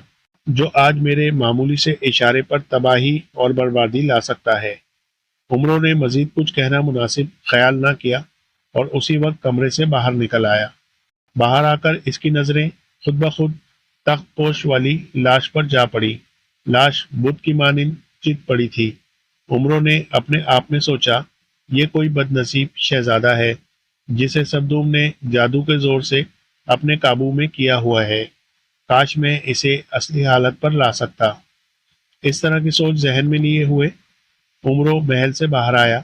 جو آج میرے معمولی سے اشارے پر تباہی اور بربادی لا سکتا ہے۔ عمرو نے مزید کچھ کہنا مناسب خیال نہ کیا اور اسی وقت کمرے سے باہر نکل آیا۔ باہر آ کر اس کی نظریں خود بخود تخت پوش والی لاش پر جا پڑی۔ لاش بت کی مانند چت پڑی تھی۔ عمرو نے اپنے آپ میں سوچا، یہ کوئی بد نصیب شہزادہ ہے جسے سبدوم نے جادو کے زور سے اپنے قابو میں کیا ہوا ہے، کاش میں اسے اصلی حالت پر لا سکتا۔ اس طرح کی سوچ ذہن میں لیے ہوئے عمرو محل سے باہر آیا۔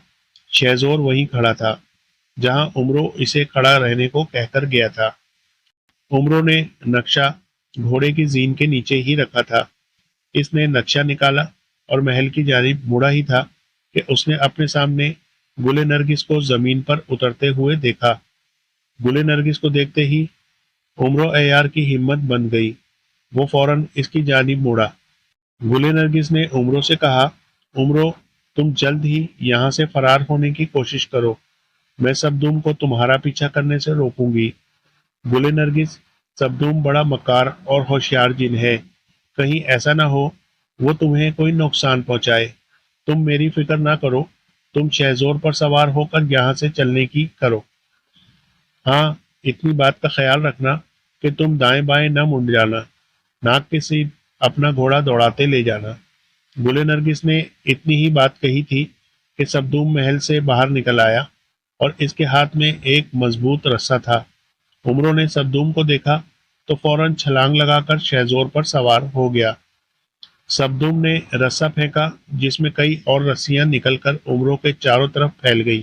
شہزور وہیں کھڑا تھا جہاں عمرو اسے کھڑا رہنے کو کہہ کر گیا تھا۔ عمرو نے نقشہ گھوڑے کی زین کے نیچے ہی رکھا تھا۔ اس نے نقشہ نکالا اور محل کی جانب مڑا ہی تھا کہ اس نے اپنے سامنے گل نرگس کو زمین پر اترتے ہوئے دیکھا۔ گل نرگس کو دیکھتے ہی عمرو عیار کی ہمت بن گئی۔ وہ فوراً اس کی جانب مڑا۔ گل نرگس نے عمرو سے کہا، عمرو، تم جلد ہی یہاں سے فرار ہونے کی کوشش کرو، میں سبدوم کو تمہارا پیچھا کرنے سے روکوں گی۔ گل نرگس، سبدوم بڑا مکار اور ہوشیار جن ہے، کہیں ایسا نہ ہو وہ تمہیں کوئی نقصان پہنچائے۔ تم میری فکر نہ کرو، تم شہزور پر سوار ہو کر یہاں سے چلنے کی کرو۔ ہاں، اتنی بات کا خیال رکھنا کہ تم دائیں بائیں نہ منڈ جانا، ناک کے سیدھ اپنا گھوڑا دوڑاتے لے جانا۔ گل نرگس نے اتنی ہی بات کہی تھی کہ سبدوم محل سے باہر نکل آیا اور اس کے ہاتھ میں ایک مضبوط رسہ تھا۔ عمرو نے سبدوم کو دیکھا تو فوراً چھلانگ لگا کر شہزور پر سوار ہو گیا۔ سبدوم نے رسہ پھینکا جس میں کئی اور رسیاں نکل کر عمرو کے چاروں طرف پھیل گئی،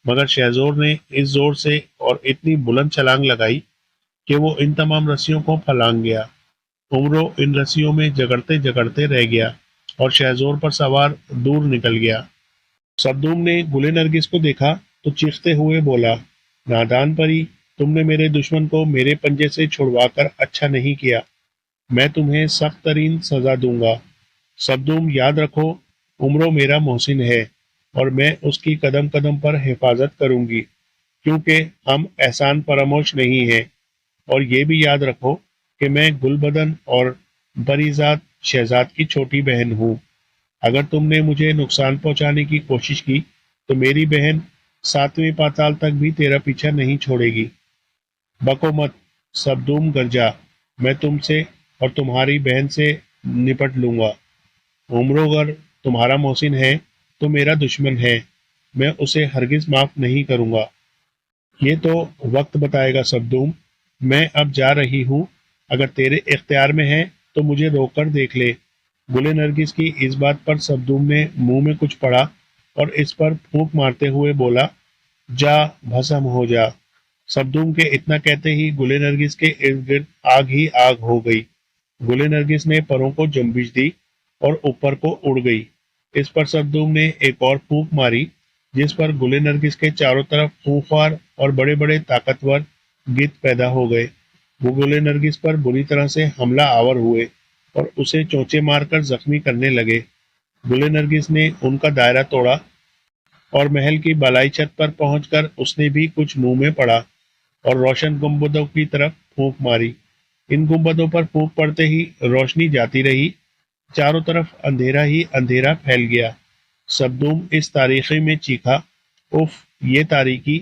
مگر شہزور نے اس زور سے اور اتنی بلند چھلانگ لگائی کہ وہ ان تمام رسیوں کو پھلانگ گیا۔ عمرو ان رسیوں میں جگڑتے جگڑتے رہ گیا اور شہزور پر سوار دور نکل گیا۔ سبدوم نے گل نرگس کو دیکھا تو چیختے ہوئے بولا، نادان پری، تم نے میرے دشمن کو میرے پنجے سے چھڑوا کر اچھا نہیں کیا، میں تمہیں سخت ترین سزا دوں گا۔ سبدوم، یاد رکھو، عمرو میرا محسن ہے اور میں اس کی قدم قدم پر حفاظت کروں گی، کیونکہ ہم احسان فراموش نہیں ہیں، اور یہ بھی یاد رکھو کہ میں گل بدن اور پریزاد شہزاد کی چھوٹی بہن ہوں۔ اگر تم نے مجھے نقصان پہنچانے کی کوشش کی تو میری بہن 7ویں پاتال تک بھی تیرا پیچھا نہیں چھوڑے گی۔ بکو مت سبدوم گرجا، میں تم سے اور تمہاری بہن سے نپٹ لوں گا۔ عمرو اگر تمہارا محسن ہے تو میرا دشمن ہے، میں اسے ہرگز معاف نہیں کروں گا۔ یہ تو وقت بتائے گا سبدوم، میں اب جا رہی ہوں، اگر تیرے اختیار میں ہے تو مجھے روک کر دیکھ لے۔ گل نرگس کی اس بات پر سبدوم نے منہ میں کچھ پڑا اور اس پر پھونک مارتے ہوئے بولا، جا بھسم ہو جا۔ سبدوم کے اتنا کہتے ہی گل نرگس کے ارد گرد آگ ہی آگ ہو گئی۔ گل نرگس نے پروں کو جنبش دی اور اوپر کو اڑ گئی۔ اس پر سبدوم نے ایک اور پھونک ماری جس پر گل نرگس کے چاروں طرف خونخوار اور بڑے بڑے طاقتور گدھ پیدا ہو گئے۔ وہ گل نرگس پر بری طرح سے حملہ آور ہوئے اور اسے چونچے مار کر زخمی کرنے لگے۔ گل نرگس نے ان کا دائرہ توڑا اور محل کی بالائی چھت پر پہنچ کر اس نے بھی کچھ منہ میں پڑا اور روشن گنبدوں کی طرف پھونک ماری۔ ان گنبدوں پر پھونک پڑتے ہی روشنی جاتی رہی، چاروں طرف اندھیرا ہی اندھیرا پھیل گیا۔ سبدوم اس تاریکی میں چیخا، اف یہ تاریکی،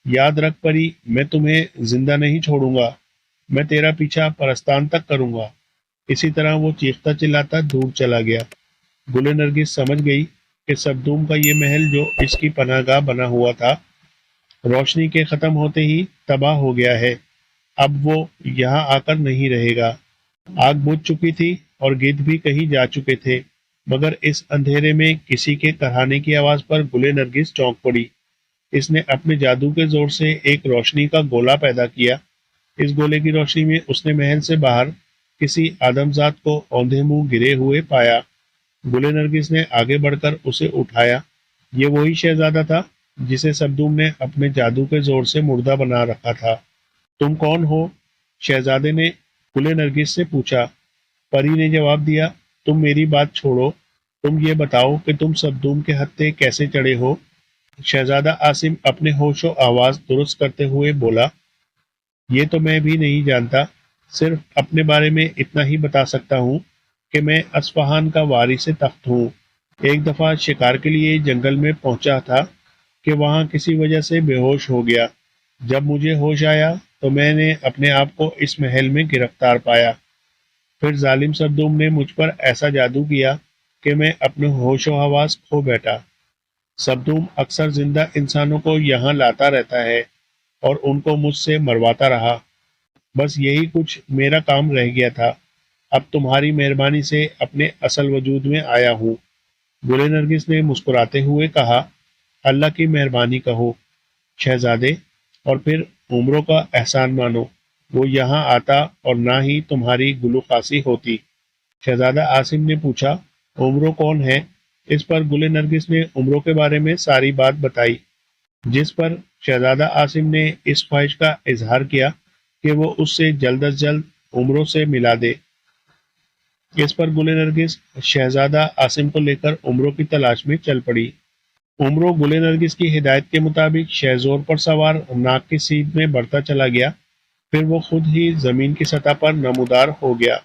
یاد رکھ پری، میں تمہیں زندہ نہیں چھوڑوں گا، میں تیرا پیچھا پرستان تک کروں گا۔ اسی طرح وہ چیختا چلاتا دور چلا گیا۔ گل نرگس سمجھ گئی کہ سبدوم کا یہ محل جو اس کی پناہ گاہ بنا ہوا تھا روشنی کے ختم ہوتے ہی تباہ ہو گیا ہے، اب وہ یہاں آ کر نہیں رہے گا۔ آگ بجھ چکی تھی اور گدھ بھی کہیں جا چکے تھے، مگر اس اندھیرے میں کسی کے کہانے کی آواز پر گل نرگس چونک پڑی۔ اس نے اپنے جادو کے زور سے ایک روشنی کا گولا پیدا کیا۔ اس گولے کی روشنی میں اس نے محل سے باہر کسی آدمزاد کو اوندھے منہ گرے ہوئے پایا۔ گل نرگس نے آگے بڑھ کر اسے اٹھایا۔ یہ وہی شہزادہ تھا جسے سبدوم نے اپنے جادو کے زور سے مردہ بنا رکھا تھا۔ تم کون ہو؟ شہزادے نے گل نرگس سے پوچھا۔ پری نے جواب دیا، تم میری بات چھوڑو، تم یہ بتاؤ کہ تم سبدوم کے ہتھے کیسے چڑھے ہو؟ شہزادہ عاصم اپنے ہوش و آواز درست کرتے ہوئے بولا، یہ تو میں بھی نہیں جانتا، صرف اپنے بارے میں اتنا ہی بتا سکتا ہوں کہ میں اصفہان کا وارث تخت ہوں۔ ایک دفعہ شکار کے لیے جنگل میں پہنچا تھا کہ وہاں کسی وجہ سے بے ہوش ہو گیا۔ جب مجھے ہوش آیا تو میں نے اپنے آپ کو اس محل میں گرفتار پایا۔ پھر ظالم سبدوم نے مجھ پر ایسا جادو کیا کہ میں اپنے ہوش و حواس کھو بیٹھا۔ سبدوم اکثر زندہ انسانوں کو یہاں لاتا رہتا ہے اور ان کو مجھ سے مرواتا رہا، بس یہی کچھ میرا کام رہ گیا تھا۔ اب تمہاری مہربانی سے اپنے اصل وجود میں آیا ہوں۔ گل نرگس نے مسکراتے ہوئے کہا، اللہ کی مہربانی کہو شہزادے، اور پھر عمروں کا احسان مانو، وہ یہاں آتا اور نہ ہی تمہاری گلو خاصی ہوتی۔ شہزادہ عاصم نے پوچھا، عمرو کون ہے؟ اس پر گل نرگس نے عمرو کے بارے میں ساری بات بتائی، جس پر شہزادہ عاصم نے اس خواہش کا اظہار کیا کہ وہ اس سے جلد از جلد عمرو سے ملا دے۔ اس پر گل نرگس شہزادہ عاصم کو لے کر عمرو کی تلاش میں چل پڑی۔ عمرو گل نرگس کی ہدایت کے مطابق شہزور پر سوار ناگ کی سیدھ میں بڑھتا چلا گیا، پھر وہ خود ہی زمین کی سطح پر نمودار ہو گیا۔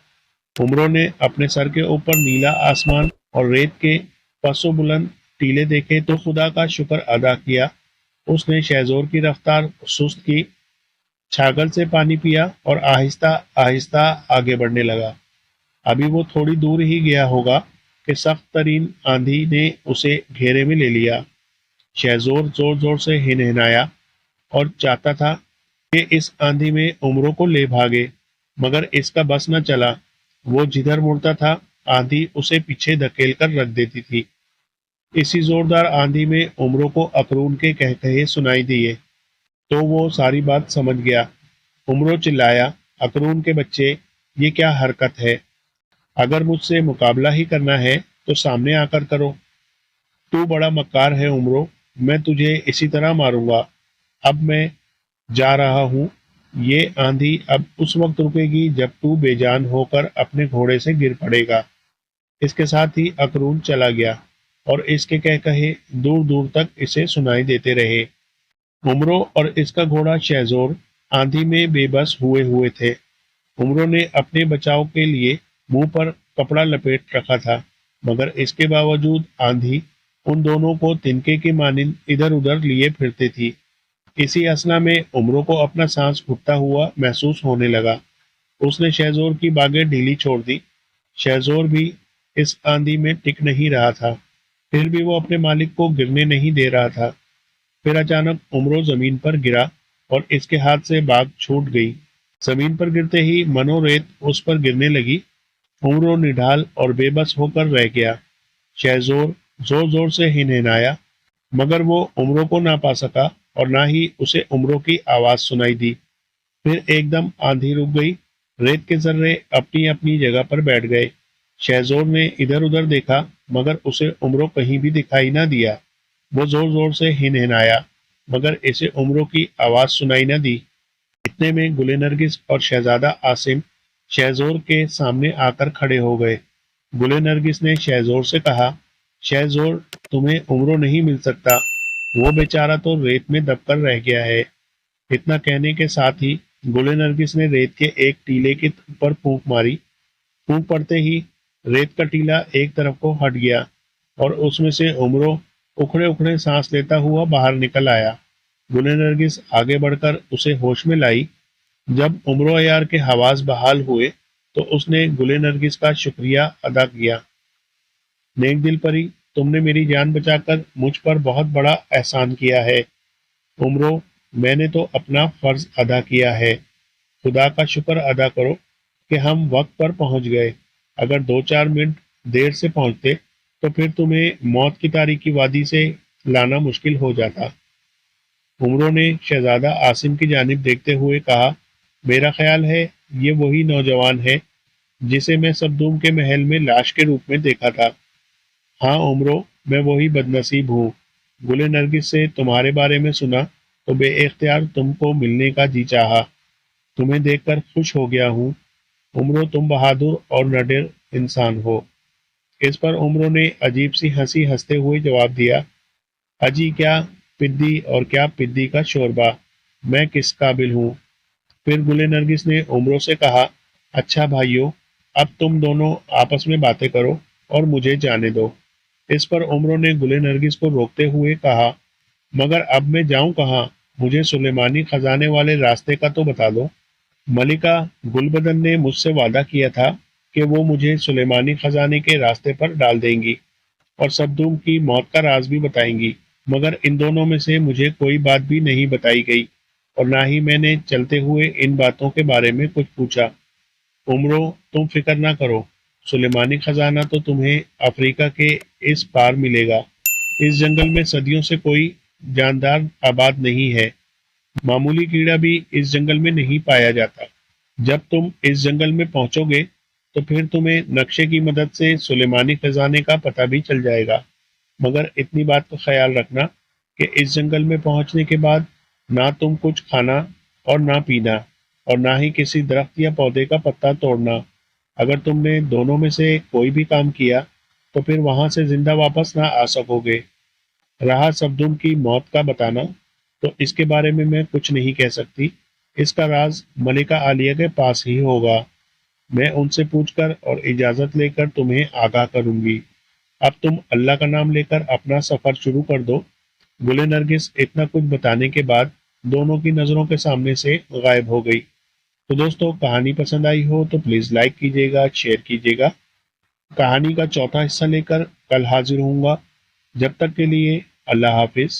عمرو نے اپنے سر کے اوپر نیلا آسمان اور ریت کے پس و بلند ٹیلے دیکھے تو خدا کا شکر ادا کیا۔ اس نے شہزور کی رفتار سست کی، چھاگل سے پانی پیا اور آہستہ آہستہ آگے بڑھنے لگا۔ ابھی وہ تھوڑی دور ہی گیا ہوگا کہ سخت ترین آندھی نے اسے گھیرے میں لے لیا۔ شہزور زور زور سے ہنہنایا اور چاہتا تھا کہ اس آندھی میں عمرو کو لے بھاگے، مگر اس کا بس نہ چلا۔ وہ جدھر مڑتا تھا آندھی اسے پیچھے دھکیل کر رکھ دیتی تھی۔ اسی زوردار آندھی میں عمرو کو اکرون کے کہے سنائی دیے تو وہ ساری بات سمجھ گیا۔ عمرو چلایا، اکرون کے بچے، یہ کیا حرکت ہے؟ اگر مجھ سے مقابلہ ہی کرنا ہے تو سامنے آ کر کرو۔ تو بڑا مکار ہے عمرو، میں تجھے اسی طرح ماروں گا۔ اب میں جا رہا ہوں، یہ آندھی اب اس وقت رکے گی جب تو بے جان ہو کر اپنے گھوڑے سے گر پڑے گا۔ اس کے ساتھ ہی اکرون چلا گیا اور اس کے کہے دور دور تک اسے سنائی دیتے رہے۔ عمرو اور اس کا گھوڑا شہزور آندھی میں بے بس ہوئے تھے۔ عمرو نے اپنے بچاؤ کے لیے منہ پر کپڑا لپیٹ رکھا تھا، مگر اس کے باوجود آندھی ان دونوں کو تنکے کی مانند ادھر ادھر لیے پھرتی تھی۔ اسی اثنا میں عمرو کو اپنا سانس گھٹتا ہوا محسوس ہونے لگا۔ اس نے شہزور کی باگیں ڈھیلی چھوڑ دی۔ شہزور بھی اس آندھی میں ٹک نہیں رہا تھا، پھر بھی وہ اپنے مالک کو گرنے نہیں دے رہا تھا۔ پھر اچانک عمرو زمین پر گرا اور اس کے ہاتھ سے باگ چھوٹ گئی۔ زمین پر گرتے ہی منو ریت اس پر گرنے لگی۔ عمرو نڈھال اور بے بس ہو کر رہ گیا۔ شہزور زور زور سے ہنہنایا، مگر وہ عمرو کو نہ پا سکا اور نہ ہی اسے عمرو کی آواز سنائی دی۔ پھر ایک دم آندھی رک گئی، ریت کے ذرے اپنی اپنی جگہ پر بیٹھ گئے۔ شہزور نے ادھر ادھر دیکھا مگر اسے عمرو کہیں بھی دکھائی نہ دیا۔ وہ زور زور سے ہنہنایا مگر اسے عمرو کی آواز سنائی نہ دی۔ اتنے میں گل نرگس اور شہزادہ عاصم شہزور کے سامنے آ کر کھڑے ہو گئے۔ گل نرگس نے شہزور سے کہا، شہزور تمہیں عمرو نہیں مل سکتا، وہ بیچارہ تو ریت میں دب کر رہ گیا ہے۔ اتنا کہنے کے ساتھ ہی گل نرگس نے ریت کے ایک ٹیلے کے اوپر پھونک ماری۔ پھونک پڑتے ہی ریت کا ٹیلا ایک طرف کو ہٹ گیا اور اس میں سے عمرو اکھڑے اکھڑے سانس لیتا ہوا باہر نکل آیا۔ گل نرگس آگے بڑھ کر اسے ہوش میں لائی۔ جب عمرو عیار کے حواس بحال ہوئے تو اس نے گل نرگس کا شکریہ ادا کیا۔ نیک دل پری، تم نے میری جان بچا کر مجھ پر بہت بڑا احسان کیا ہے۔ عمرو، میں نے تو اپنا فرض ادا کیا ہے۔ خدا کا شکر ادا کرو کہ ہم وقت پر پہنچ گئے۔ اگر 2-4 منٹ دیر سے پہنچتے تو پھر تمہیں موت کی تاریکی وادی سے لانا مشکل ہو جاتا۔ عمرو نے شہزادہ عاصم کی جانب دیکھتے ہوئے کہا، میرا خیال ہے یہ وہی نوجوان ہے جسے میں سبدوم کے محل میں لاش کے روپ میں دیکھا تھا۔ ہاں عمرو، میں وہی بدنصیب ہوں۔ گل نرگس سے تمہارے بارے میں سنا تو بے اختیار تم کو ملنے کا جی چاہا۔ تمہیں دیکھ کر خوش ہو گیا ہوں۔ عمرو، تم بہادر اور نڈر انسان ہو۔ اس پر عمرو نے عجیب سی ہنسی ہنستے ہوئے جواب دیا، اجی کیا پدی اور کیا پدی کا شوربہ، میں کس قابل ہوں۔ پھر گل نرگس نے عمرو سے کہا، اچھا بھائیو، اب تم دونوں آپس میں باتیں کرو اور مجھے جانے دو۔ اس پر عمرو نے گل نرگس کو روکتے ہوئے کہا، مگر اب میں جاؤں کہاں؟ مجھے سلیمانی خزانے والے راستے کا تو بتا دو۔ ملکہ گلبدن نے مجھ سے وعدہ کیا تھا کہ وہ مجھے سلیمانی خزانے کے راستے پر ڈال دیں گی اور سبدوم کی موت کا راز بھی بتائیں گی، مگر ان دونوں میں سے مجھے کوئی بات بھی نہیں بتائی گئی اور نہ ہی میں نے چلتے ہوئے ان باتوں کے بارے میں کچھ پوچھا۔ عمرو، تم فکر نہ کرو، سلیمانی خزانہ تو تمہیں افریقہ کے اس پار ملے گا۔ اس جنگل میں صدیوں سے کوئی جاندار آباد نہیں ہے، معمولی کیڑا بھی اس جنگل میں نہیں پایا جاتا۔ جب تم اس جنگل میں پہنچو گے تو پھر تمہیں نقشے کی مدد سے سلیمانی خزانے کا پتہ بھی چل جائے گا، مگر اتنی بات کا خیال رکھنا کہ اس جنگل میں پہنچنے کے بعد نہ تم کچھ کھانا اور نہ پینا اور نہ ہی کسی درخت یا پودے کا پتا توڑنا۔ اگر تم نے دونوں میں سے کوئی بھی کام کیا تو پھر وہاں سے زندہ واپس نہ آ سکو گے۔ رہا سبدوم کی موت کا بتانا، تو اس کے بارے میں کچھ نہیں کہہ سکتی۔ اس کا راز ملکہ عالیہ کے پاس ہی ہوگا۔ میں ان سے پوچھ کر اور اجازت لے کر تمہیں آگاہ کروں گی۔ اب تم اللہ کا نام لے کر اپنا سفر شروع کر دو۔ گل نرگس اتنا کچھ بتانے کے بعد دونوں کی نظروں کے سامنے سے غائب ہو گئی۔ تو دوستو، کہانی پسند آئی ہو تو پلیز لائک کیجیے گا، شیئر کیجیے گا۔ کہانی کا چوتھا حصہ لے کر کل حاضر ہوں گا۔ جب تک کے لیے اللہ حافظ۔